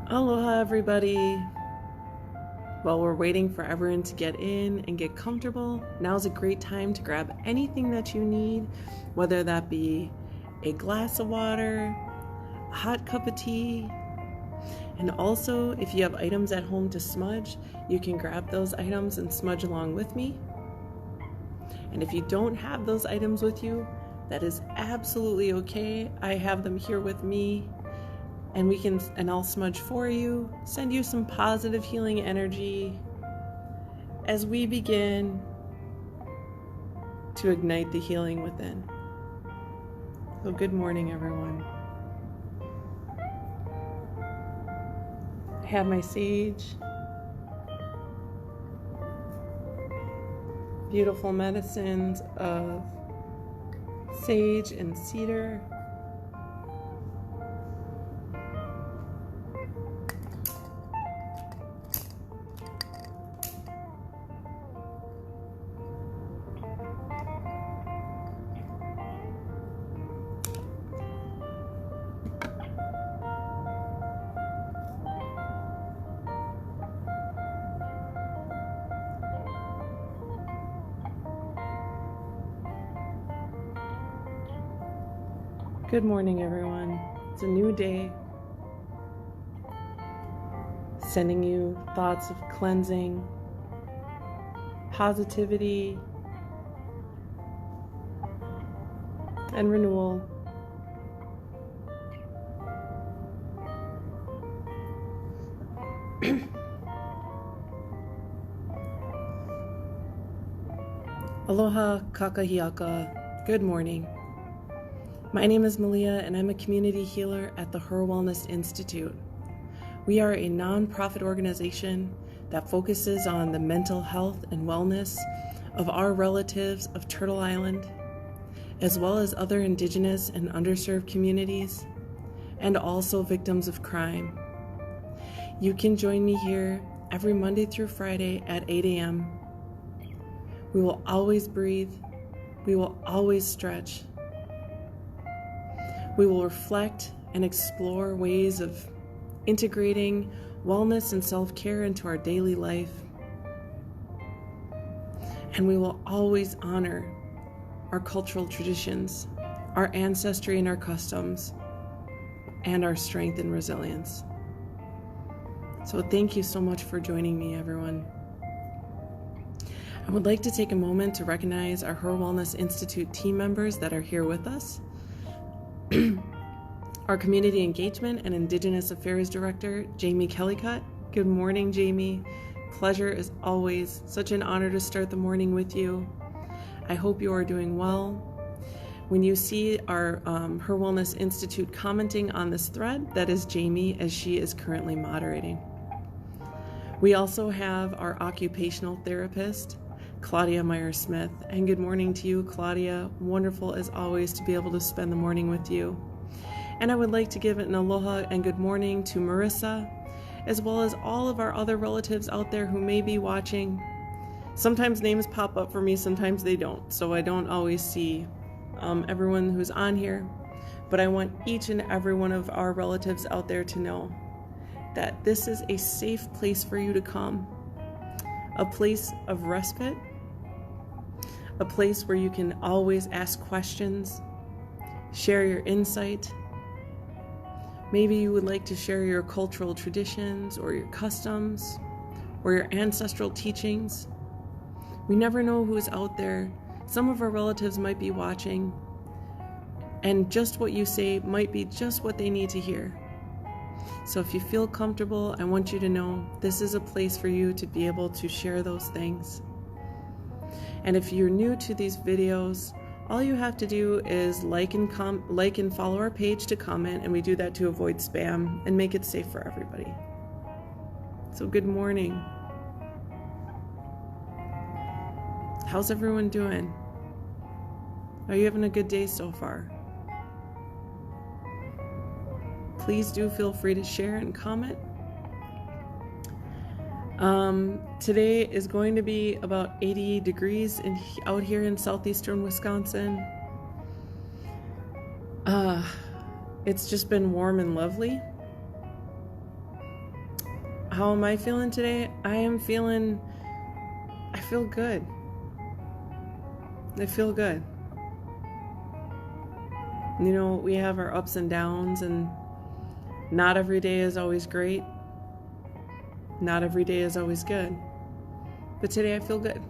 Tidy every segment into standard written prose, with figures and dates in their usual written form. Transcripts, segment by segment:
Aloha, everybody. While we're waiting for everyone to get in and get comfortable, now's a great time to grab anything that you need, whether that be a glass of water, a hot cup of tea, and also if you have items at home to smudge, you can grab those items and smudge along with me. And if you don't have those items with you, that is absolutely okay. I have them here with me. And I'll smudge for you, send you some positive healing energy as we begin to ignite the healing within. So good morning, everyone. I have my sage, beautiful medicines of sage and cedar. Good morning, everyone. It's a new day. Sending you thoughts of cleansing, positivity, and renewal. Aloha kakahiaka. Good morning. My name is Malia, and I'm a community healer at the HIR Wellness Institute. We are a nonprofit organization that focuses on the mental health and wellness of our relatives of Turtle Island, as well as other Indigenous and underserved communities, and also victims of crime. You can join me here every Monday through Friday at 8 a.m. We will always breathe. We will always stretch. We will reflect and explore ways of integrating wellness and self-care into our daily life. And we will always honor our cultural traditions, our ancestry and our customs, and our strength and resilience. So thank you so much for joining me, everyone. I would like to take a moment to recognize our HIR Wellness Institute team members that are here with us. Our Community Engagement and Indigenous Affairs Director, Jamie Kellycutt. Good morning, Jamie. Pleasure as always. Such an honor to start the morning with you. I hope you are doing well. When you see our HIR Wellness Institute commenting on this thread, that is Jamie, as she is currently moderating. We also have our occupational therapist, Claudia Meyer-Smith. And good morning to you, Claudia. Wonderful as always to be able to spend the morning with you. And I would like to give an aloha and good morning to Marissa, as well as all of our other relatives out there who may be watching. Sometimes names pop up for me, sometimes they don't, so I don't always see everyone who's on here. But I want each and every one of our relatives out there to know that this is a safe place for you to come, a place of respite, a place where you can always ask questions, share your insight. Maybe you would like to share your cultural traditions or your customs or your ancestral teachings. We never know who's out there. Some of our relatives might be watching, and just what you say might be just what they need to hear. So if you feel comfortable, I want you to know this is a place for you to be able to share those things. And if you're new to these videos, all you have to do is like and follow our page to comment, and we do that to avoid spam and make it safe for everybody. So good morning. How's everyone doing? Are you having a good day so far? Please do feel free to share and comment. Today is going to be about 80 degrees out here in southeastern Wisconsin. It's just been warm and lovely. how am I feeling today? I feel good. I feel good. You know, we have our ups and downs, and not every day is always great. Not every day is always good. But today I feel good.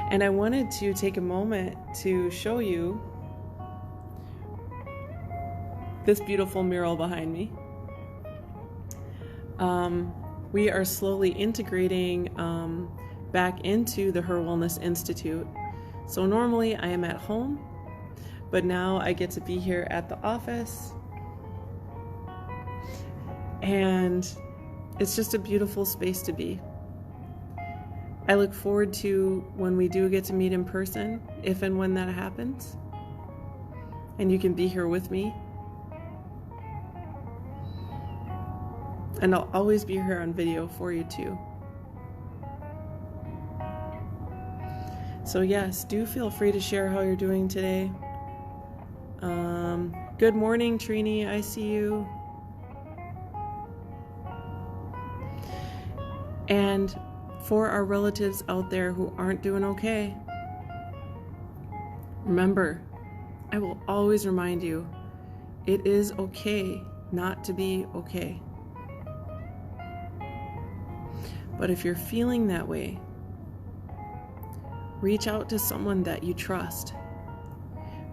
And I wanted to take a moment to show you this beautiful mural behind me. We are slowly integrating back into the HIR Wellness Institute. So normally I am at home, but now I get to be here at the office. And it's just a beautiful space to be. I look forward to when we do get to meet in person, if and when that happens. And you can be here with me. And I'll always be here on video for you too. So yes, do feel free to share how you're doing today. Good morning, Trini, I see you. And for our relatives out there who aren't doing okay, remember, I will always remind you, it is okay not to be okay. But if you're feeling that way, reach out to someone that you trust.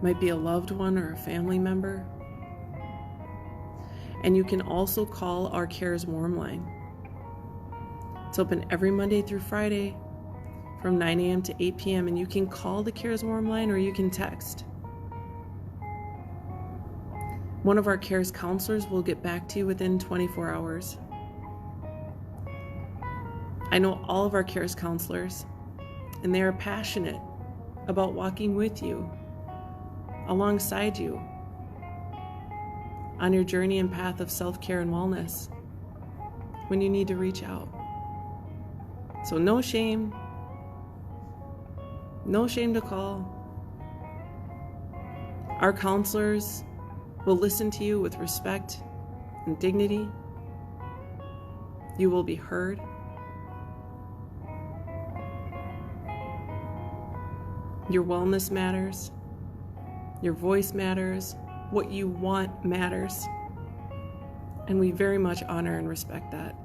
Might be a loved one or a family member. And you can also call our CARES Warm Line. It's open every Monday through Friday from 9 a.m. to 8 p.m. And you can call the CARES Warm Line or you can text. One of our CARES counselors will get back to you within 24 hours. I know all of our CARES counselors, and they are passionate about walking with you, alongside you, on your journey and path of self-care and wellness when you need to reach out. So no shame to call. Our counselors will listen to you with respect and dignity. You will be heard. Your wellness matters. Your voice matters. What you want matters. And we very much honor and respect that.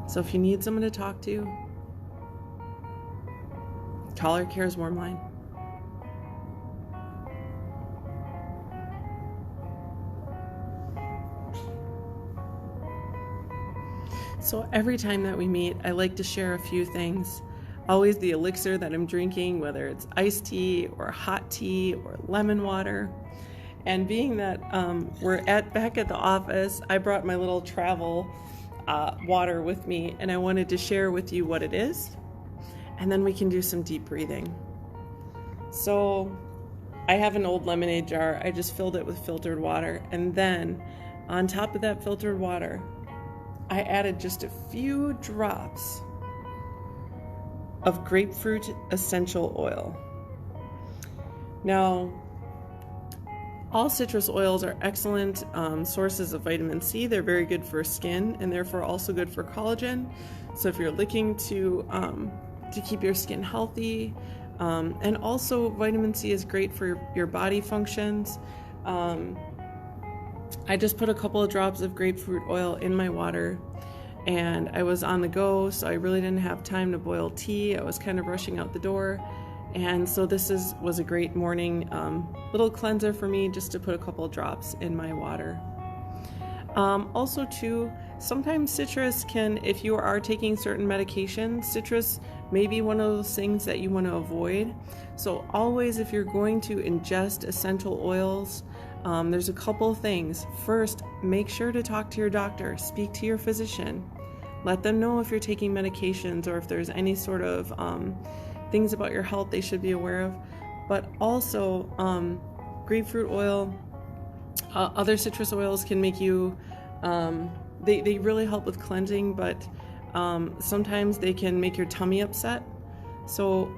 So if you need someone to talk to, call our CARES Warm Line. So every time that we meet, I like to share a few things. Always the elixir that I'm drinking, whether it's iced tea or hot tea or lemon water. And being that we're back at the office, I brought my little travel water with me, and I wanted to share with you what it is, and then we can do some deep breathing. So I have an old lemonade jar. I just filled it with filtered water, and then on top of that filtered water, I added just a few drops of grapefruit essential oil. Now, all citrus oils are excellent sources of vitamin C. They're very good for skin and therefore also good for collagen. So if you're looking to keep your skin healthy, and also vitamin C is great for your body functions. I just put a couple of drops of grapefruit oil in my water, and I was on the go, so I really didn't have time to boil tea. I was kind of rushing out the door. And so this was a great morning little cleanser for me, just to put a couple of drops in my water. Also too, sometimes citrus can, if you are taking certain medications, citrus may be one of those things that you want to avoid. So always, if you're going to ingest essential oils, there's a couple of things. First, make sure to talk to your doctor, speak to your physician. Let them know if you're taking medications or if there's any sort of things about your health they should be aware of. But also, grapefruit oil, other citrus oils can make you, they really help with cleansing, but sometimes they can make your tummy upset. So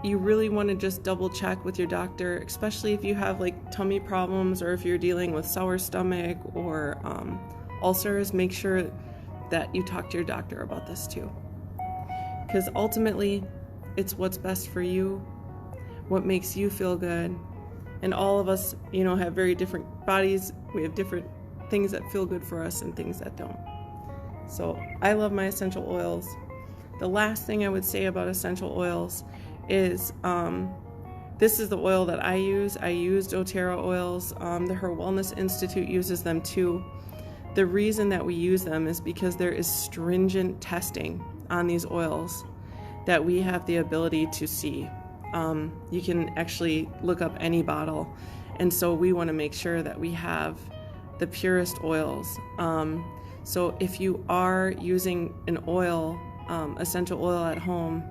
you really want to just double check with your doctor, especially if you have like tummy problems or if you're dealing with sour stomach or ulcers, make sure that you talk to your doctor about this too. Because ultimately, it's what's best for you, what makes you feel good. And all of us, have very different bodies. We have different things that feel good for us and things that don't. So I love my essential oils. The last thing I would say about essential oils is this is the oil that I use. I use doTERRA oils. The HIR Wellness Institute uses them too. The reason that we use them is because there is stringent testing on these oils that we have the ability to see. You can actually look up any bottle. And so we want to make sure that we have the purest oils. So if you are using an oil, essential oil at home,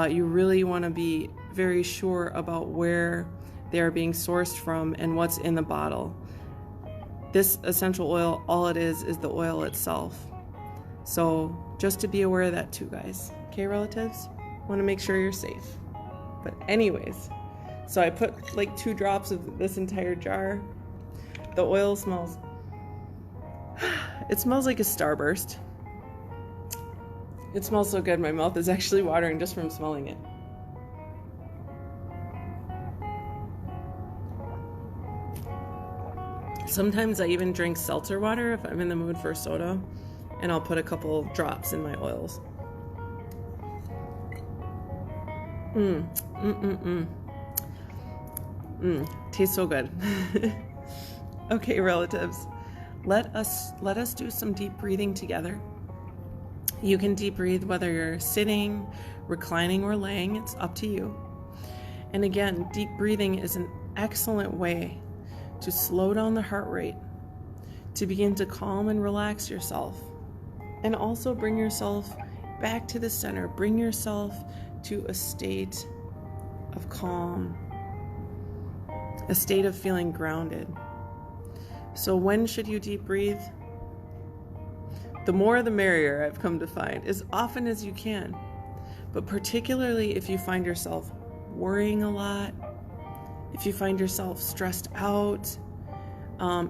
you really want to be very sure about where they are being sourced from and what's in the bottle. This essential oil, all it is the oil itself. So just to be aware of that too, guys. Okay, relatives? Want to make sure you're safe. But anyways, so I put like 2 drops of this entire jar. The oil smells, it smells like a Starburst. It smells so good, my mouth is actually watering just from smelling it. Sometimes I even drink seltzer water if I'm in the mood for soda, and I'll put a couple drops in my oils. Tastes so good. Okay, relatives, let us do some deep breathing together. You can deep breathe whether you're sitting, reclining, or laying. It's up to you. And again, deep breathing is an excellent way to slow down the heart rate, to begin to calm and relax yourself, and also bring yourself back to the center. Bring yourself to a state of calm, a state of feeling grounded. So when should you deep breathe? The more the merrier, I've come to find, as often as you can. But particularly if you find yourself worrying a lot, if you find yourself stressed out,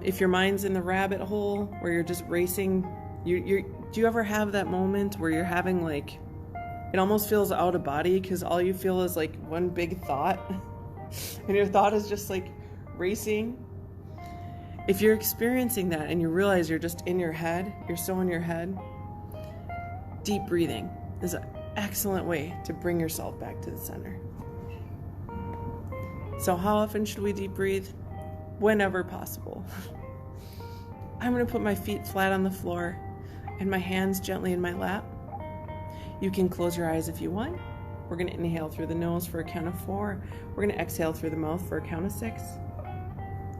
if your mind's in the rabbit hole where you're just racing, do you ever have that moment where you're having like, it almost feels out of body because all you feel is like one big thought and your thought is just like racing? If you're experiencing that and you realize you're just in your head, you're so in your head, deep breathing is an excellent way to bring yourself back to the center. So how often should we deep breathe? Whenever possible. I'm going to put my feet flat on the floor and my hands gently in my lap. You can close your eyes if you want. We're going to inhale through the nose for a count of 4. We're going to exhale through the mouth for a count of 6.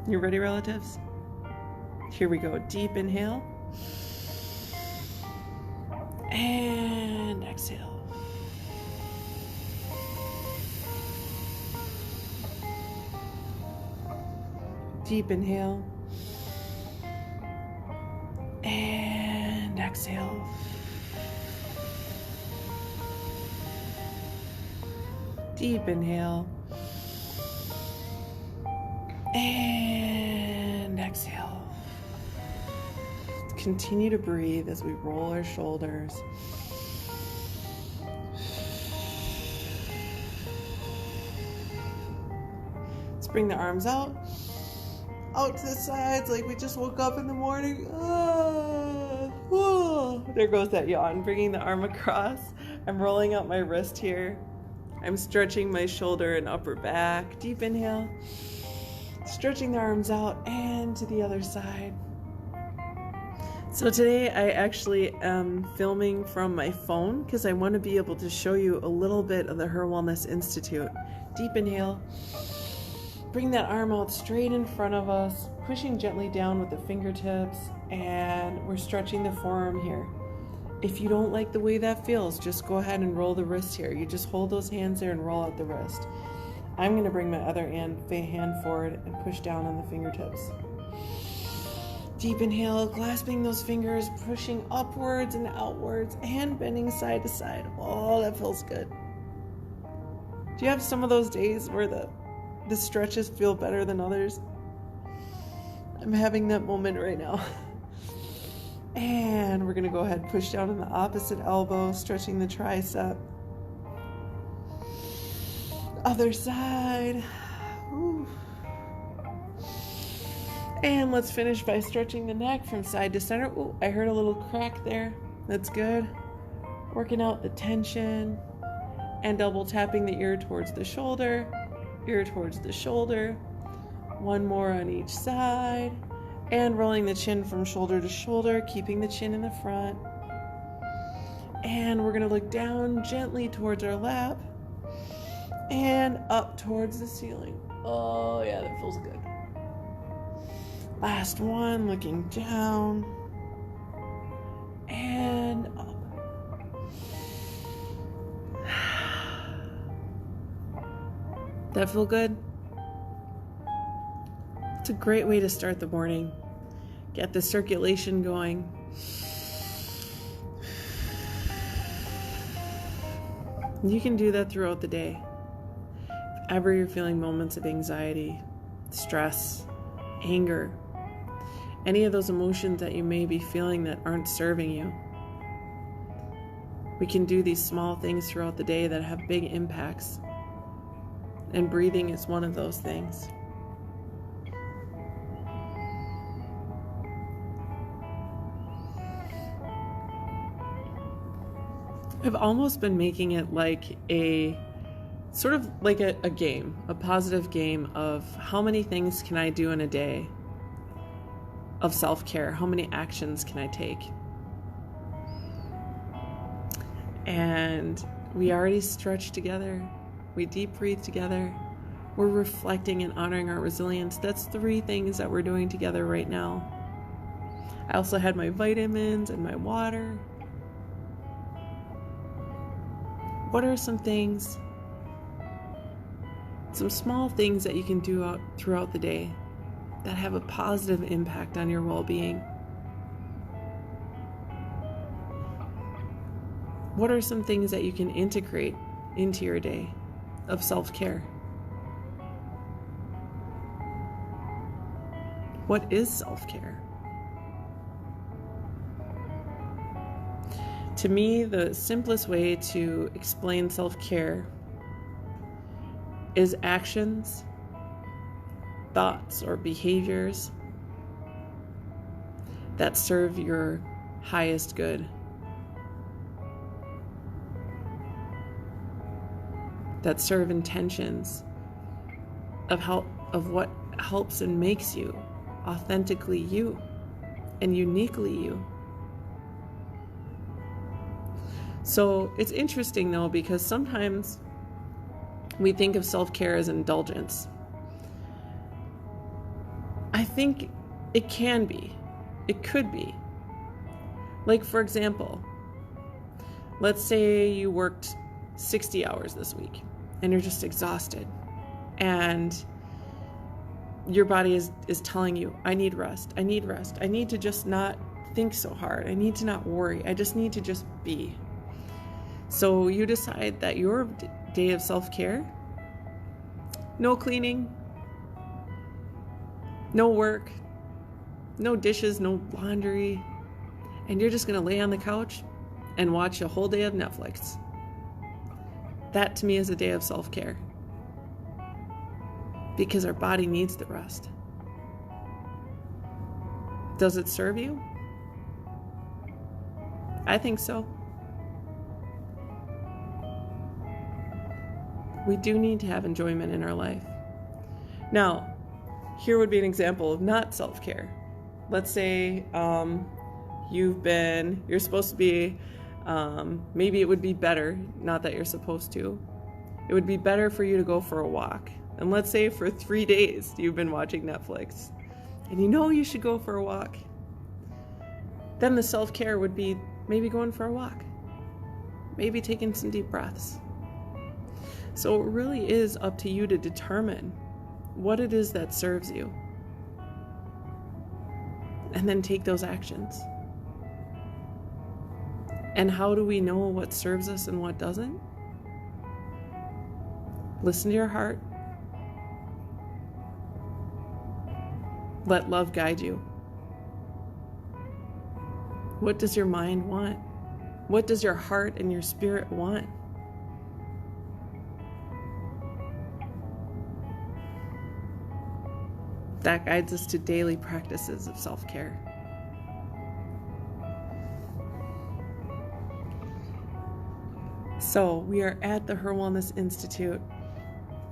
You ready, relatives? Here we go. Deep inhale. And exhale. Deep inhale. And exhale. Deep inhale. And exhale. Continue to breathe as we roll our shoulders. Let's bring the arms out to the sides like we just woke up in the morning. There goes that yawn. Bringing the arm across. I'm rolling out my wrist here. I'm stretching my shoulder and upper back. Deep inhale. Stretching the arms out and to the other side. So today I actually am filming from my phone because I want to be able to show you a little bit of the HIR Wellness Institute. Deep inhale. Bring that arm out straight in front of us, pushing gently down with the fingertips, and we're stretching the forearm here. If you don't like the way that feels, just go ahead and roll the wrist here. You just hold those hands there and roll out the wrist. I'm going to bring my other hand forward and push down on the fingertips. Deep inhale, clasping those fingers, pushing upwards and outwards, and bending side to side. Oh, that feels good. Do you have some of those days where the stretches feel better than others? I'm having that moment right now. And we're going to go ahead and push down on the opposite elbow, stretching the tricep. Other side. Ooh. And let's finish by stretching the neck from side to center. Ooh, I heard a little crack there. That's good. Working out the tension and double tapping the ear towards the shoulder, ear towards the shoulder. One more on each side. And rolling the chin from shoulder to shoulder, keeping the chin in the front. And we're going to look down gently towards our lap and up towards the ceiling. Oh, yeah, that feels good. Last one, looking down and up. That feel good? It's a great way to start the morning. Get the circulation going. You can do that throughout the day. If ever you're feeling moments of anxiety, stress, anger, any of those emotions that you may be feeling that aren't serving you, we can do these small things throughout the day that have big impacts. And breathing is one of those things. I've almost been making it like a sort of like a game, a positive game of how many things can I do in a day of self-care? How many actions can I take? And we already stretched together. We deep breathe together. We're reflecting and honoring our resilience. That's 3 things that we're doing together right now. I also had my vitamins and my water. What are some things, some small things that you can do throughout the day that have a positive impact on your well-being? What are some things that you can integrate into your day of self-care? What is self-care? To me, the simplest way to explain self-care is actions, thoughts, or behaviors that serve your highest good, that serve intentions of what helps and makes you authentically you and uniquely you. So it's interesting though, because sometimes we think of self-care as indulgence. I think it can be. It could be. Like, for example, let's say you worked 60 hours this week and you're just exhausted and your body is telling you, I need rest. I need rest. I need to just not think so hard. I need to not worry. I just need to just be. So you decide that your day of self-care, no cleaning, no work, no dishes, no laundry, and you're just going to lay on the couch and watch a whole day of Netflix. That to me is a day of self-care, because our body needs the rest. Does it serve you? I think so. We do need to have enjoyment in our life. Now, here would be an example of not self-care. Let's say you're supposed to be, maybe it would be better, not that you're supposed to, it would be better for you to go for a walk. And let's say for 3 days you've been watching Netflix and you know you should go for a walk. Then the self-care would be maybe going for a walk, maybe taking some deep breaths. So it really is up to you to determine what it is that serves you, and then take those actions. And how do we know what serves us and what doesn't? Listen to your heart. Let love guide you. What does your mind want? What does your heart and your spirit want? That guides us to daily practices of self-care. So we are at the HIR Wellness Institute.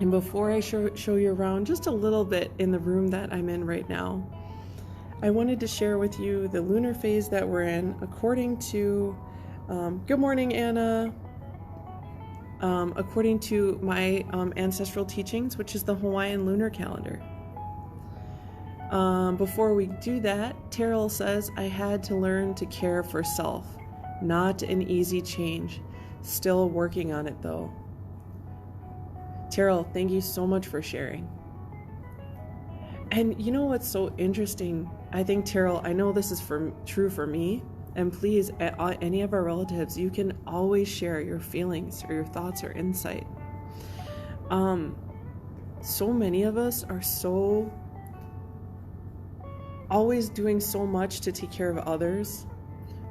And before I show you around just a little bit in the room that I'm in right now, I wanted to share with you the lunar phase that we're in according to, good morning, Anna. According to my ancestral teachings, which is the Hawaiian lunar calendar. Before we do that, Terrell says, I had to learn to care for self. Not an easy change. Still working on it though. Terrell, thank you so much for sharing. And you know what's so interesting? I think, Terrell, I know this is true for me, and please, any of our relatives, you can always share your feelings or your thoughts or insight. So many of us are always doing so much to take care of others,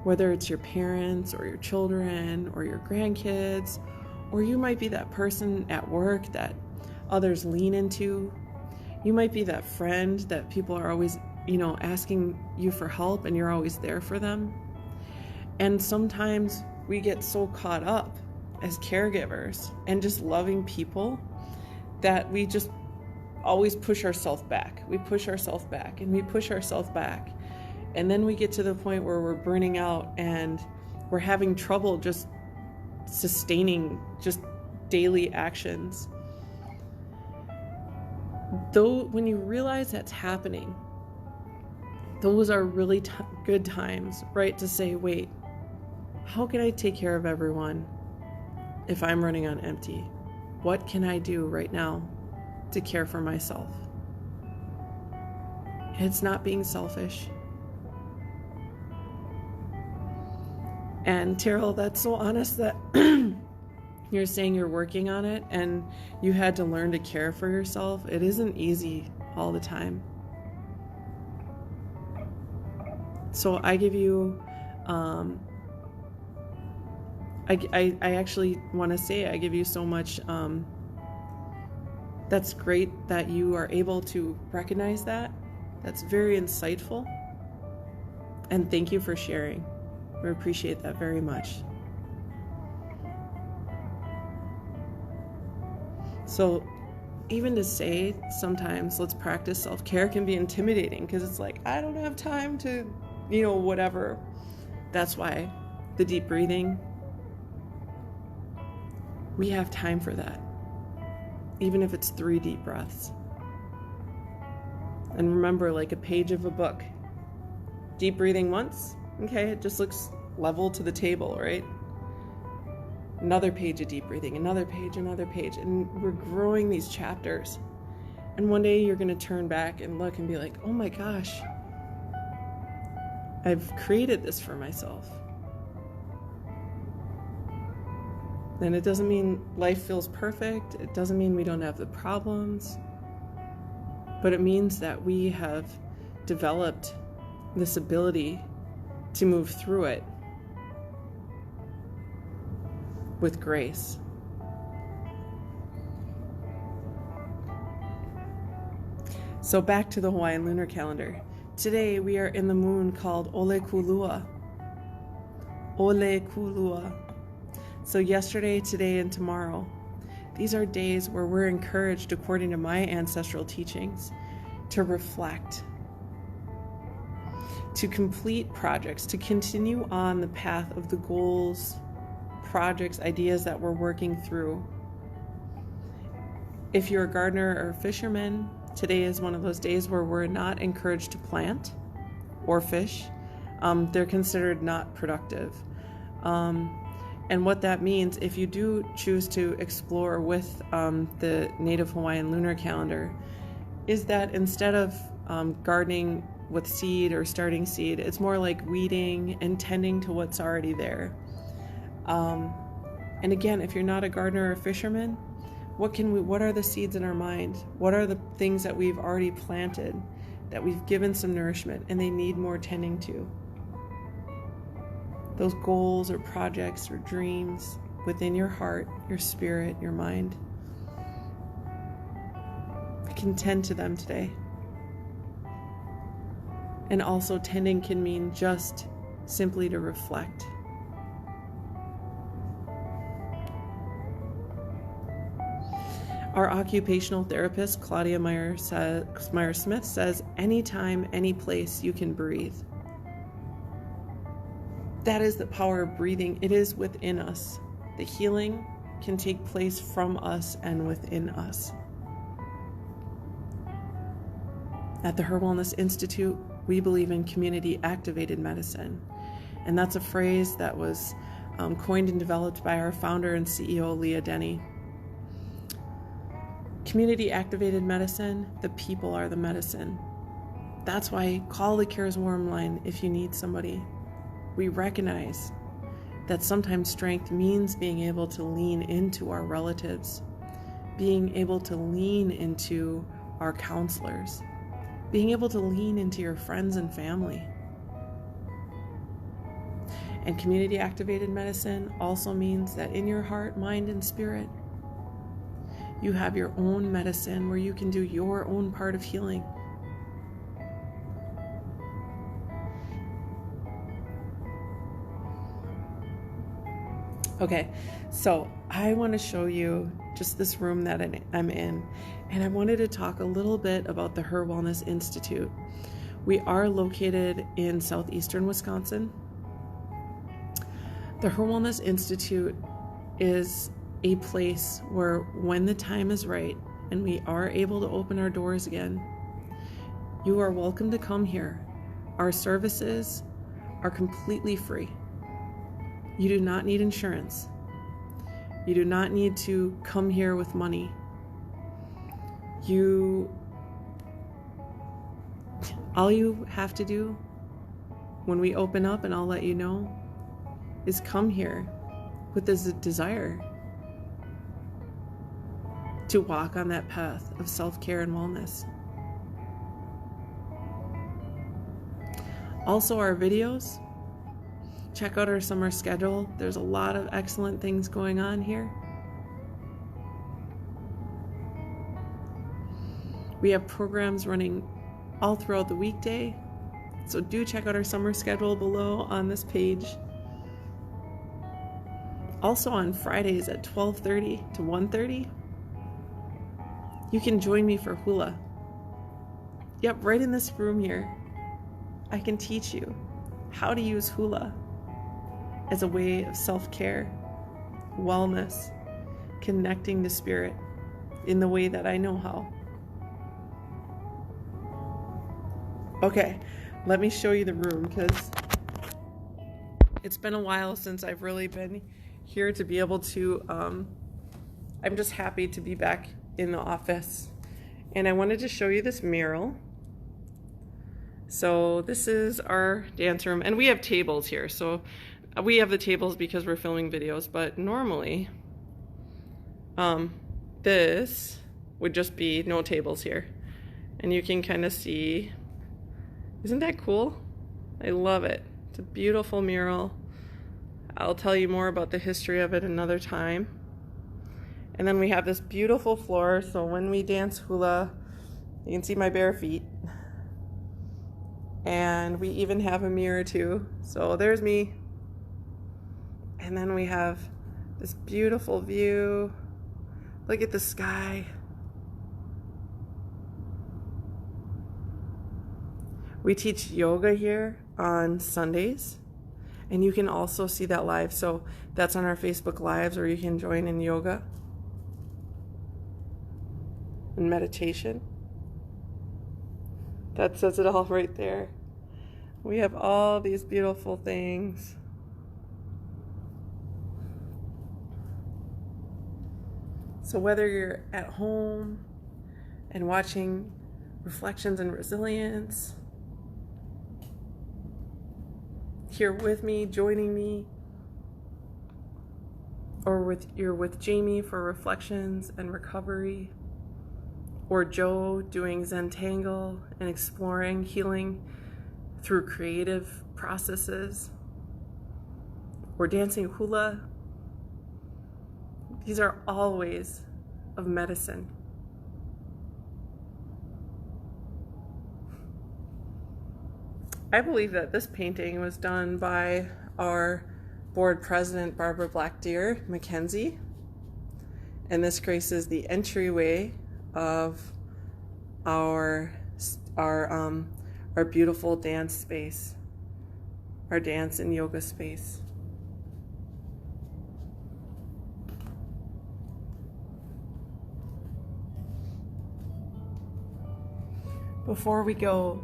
whether it's your parents or your children or your grandkids, or you might be that person at work that others lean into. You might be that friend that people are always, asking you for help and you're always there for them. And sometimes we get so caught up as caregivers and just loving people that we just always push ourselves back. We push ourselves back and we push ourselves back. And then we get to the point where we're burning out and we're having trouble just sustaining just daily actions. Though when you realize that's happening, those are really good times, right? To say, wait, how can I take care of everyone if I'm running on empty? What can I do right now to care for myself? It's not being selfish. And Terrell, that's so honest that you're saying you're working on it and you had to learn to care for yourself. It isn't easy all the time. So I give you, I actually want to say I give you so much. That's great that you are able to recognize that. That's very insightful. And thank you for sharing. We appreciate that very much. So even to say sometimes let's practice self-care can be intimidating because it's like, I don't have time to, whatever. That's why the deep breathing, we have time for that. Even if it's 3 deep breaths. And remember, like a page of a book. Deep breathing once, okay, it just looks level to the table, right? Another page of deep breathing, another page, and we're growing these chapters. And one day you're going to turn back and look and be like, oh my gosh, I've created this for myself. And it doesn't mean life feels perfect. It doesn't mean we don't have the problems. But it means that we have developed this ability to move through it with grace. So back to the Hawaiian lunar calendar. Today we are in the moon called Ole Kulua. Ole Kulua. So yesterday, today, and tomorrow, these are days where we're encouraged, according to my ancestral teachings, to reflect, to complete projects, to continue on the path of the goals, projects, ideas that we're working through. If you're a gardener or a fisherman, today is one of those days where we're not encouraged to plant or fish. They're considered not productive. And what that means, if you do choose to explore with the native Hawaiian lunar calendar, is that instead of gardening with seed or starting seed, it's more like weeding and tending to what's already there. And again, if you're not a gardener or a fisherman, what are the seeds in our mind? What are the things that we've already planted, that we've given some nourishment and they need more tending to? those goals or projects or dreams within your heart, your spirit, your mind. I can tend to them today. And also tending can mean just simply to reflect. Our occupational therapist, Claudia Meyer-Smith, says, anytime, any place you can breathe. That is the power of breathing. It is within us. The healing can take place from us and within us. At the HIR Wellness Institute, we believe in community-activated medicine. And that's a phrase that was coined and developed by our founder and CEO, Leah Denny. Community-activated medicine, the people are the medicine. That's why call the Cares Warm line if you need somebody. We recognize that sometimes strength means being able to lean into our relatives, being able to lean into our counselors, being able to lean into your friends and family. And community-activated medicine also means that in your heart, mind, and spirit, you have your own medicine where you can do your own part of healing. Okay, so I want to show you just this room that I'm in, and I wanted to talk a little bit about the HIR Wellness Institute. We are located in southeastern Wisconsin. The HIR Wellness Institute is a place where when the time is right and we are able to open our doors again, you are welcome to come here. Our services are completely free. You do not need insurance. You do not need to come here with money. All you have to do when we open up, and I'll let you know, is come here with this desire to walk on that path of self-care and wellness. Also, our videos, check out our summer schedule. There's a lot of excellent things going on here. We have programs running all throughout the weekday, so do check out our summer schedule below on this page. Also on Fridays at 12:30 to 1:30, you can join me for hula. Yep, right in this room here, I can teach you how to use hula as a way of self-care, wellness, connecting to spirit in the way that I know how. Okay, let me show you the room, because it's been a while since I've really been here to be able to, I'm just happy to be back in the office. And I wanted to show you this mural. So this is our dance room, and we have tables here. So we have the tables because we're filming videos, but normally this would just be no tables here. And you can kind of see, isn't that cool? I love it. It's a beautiful mural. I'll tell you more about the history of it another time. And then we have this beautiful floor, so when we dance hula, you can see my bare feet. And we even have a mirror too. So there's me. And then we have this beautiful view. Look at the sky. We teach yoga here on Sundays, and you can also see that live. So that's on our Facebook Lives, where you can join in yoga and meditation. That says it all right there. We have all these beautiful things. So whether you're at home and watching Reflections and Resilience, here with me, joining me, or you're with Jamie for Reflections and Recovery, or Joe doing Zentangle and exploring healing through creative processes, or dancing hula. These are all ways of medicine. I believe that this painting was done by our board president, Barbara Blackdeer Mackenzie. And this graces the entryway of our beautiful dance space, our dance and yoga space. Before we go,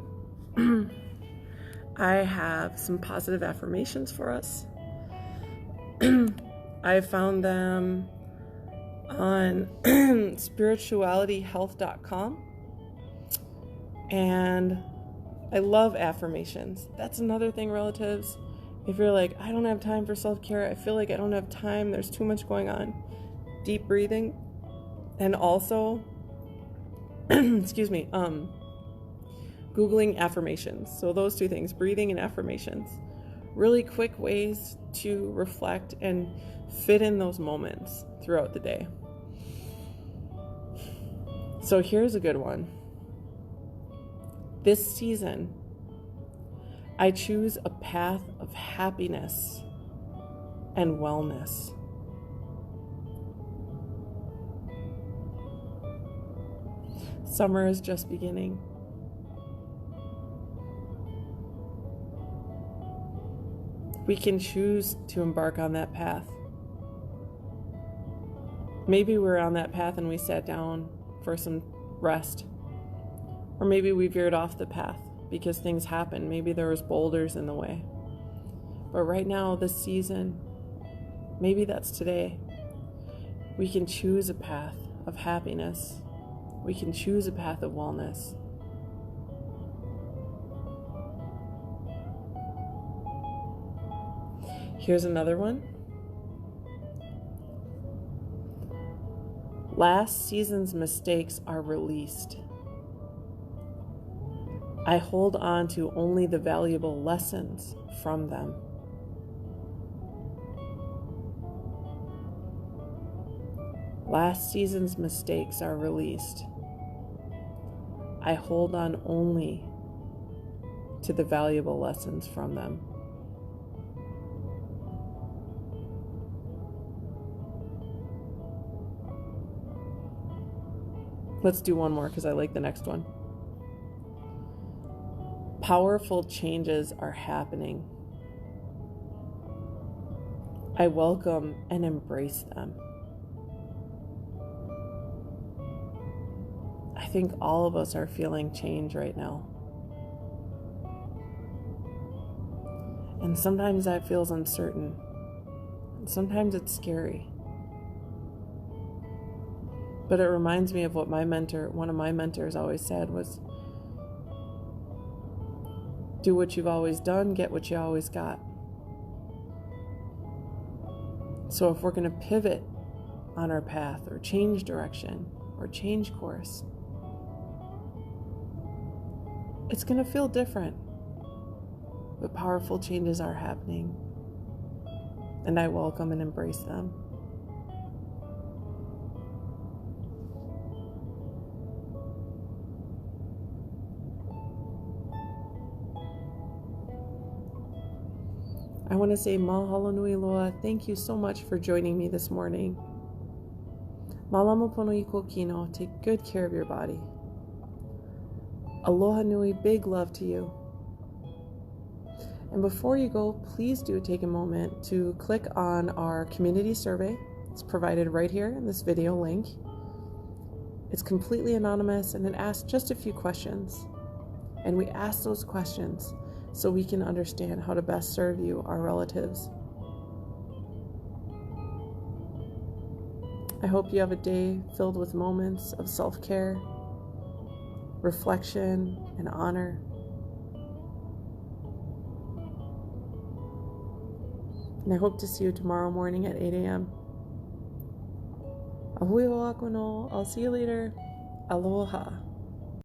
I have some positive affirmations for us. I found them on spiritualityhealth.com, and I love affirmations. That's another thing, relatives. If you're like, I don't have time for self-care, I feel like I don't have time, there's too much going on, deep breathing, and also Googling affirmations. So those two things, breathing and affirmations, really quick ways to reflect and fit in those moments throughout the day. So here's a good one. This season, I choose a path of happiness and wellness. Summer is just beginning. We can choose to embark on that path. Maybe we're on that path and we sat down for some rest. Or maybe we veered off the path because things happened. Maybe there was boulders in the way. But right now, this season, maybe that's today, we can choose a path of happiness. We can choose a path of wellness. Here's another one. Last season's mistakes are released. I hold on to only the valuable lessons from them. Last season's mistakes are released. I hold on only to the valuable lessons from them. Let's do one more because I like the next one. Powerful changes are happening. I welcome and embrace them. I think all of us are feeling change right now. And sometimes that feels uncertain. And sometimes it's scary. But it reminds me of what one of my mentors always said was, do what you've always done, get what you always got. So if we're going to pivot on our path or change direction or change course, it's going to feel different. But powerful changes are happening, and I welcome and embrace them. I want to say mahalo nui loa. Thank you so much for joining me this morning. Malama pono I ko kino. Take good care of your body. Aloha nui, big love to you. And before you go, please do take a moment to click on our community survey. It's provided right here in this video link. It's completely anonymous and it asks just a few questions. And we ask those questions so we can understand how to best serve you, our relatives. I hope you have a day filled with moments of self-care, reflection, and honor. And I hope to see you tomorrow morning at 8 a.m. Ahui o ako no. I'll see you later. Aloha.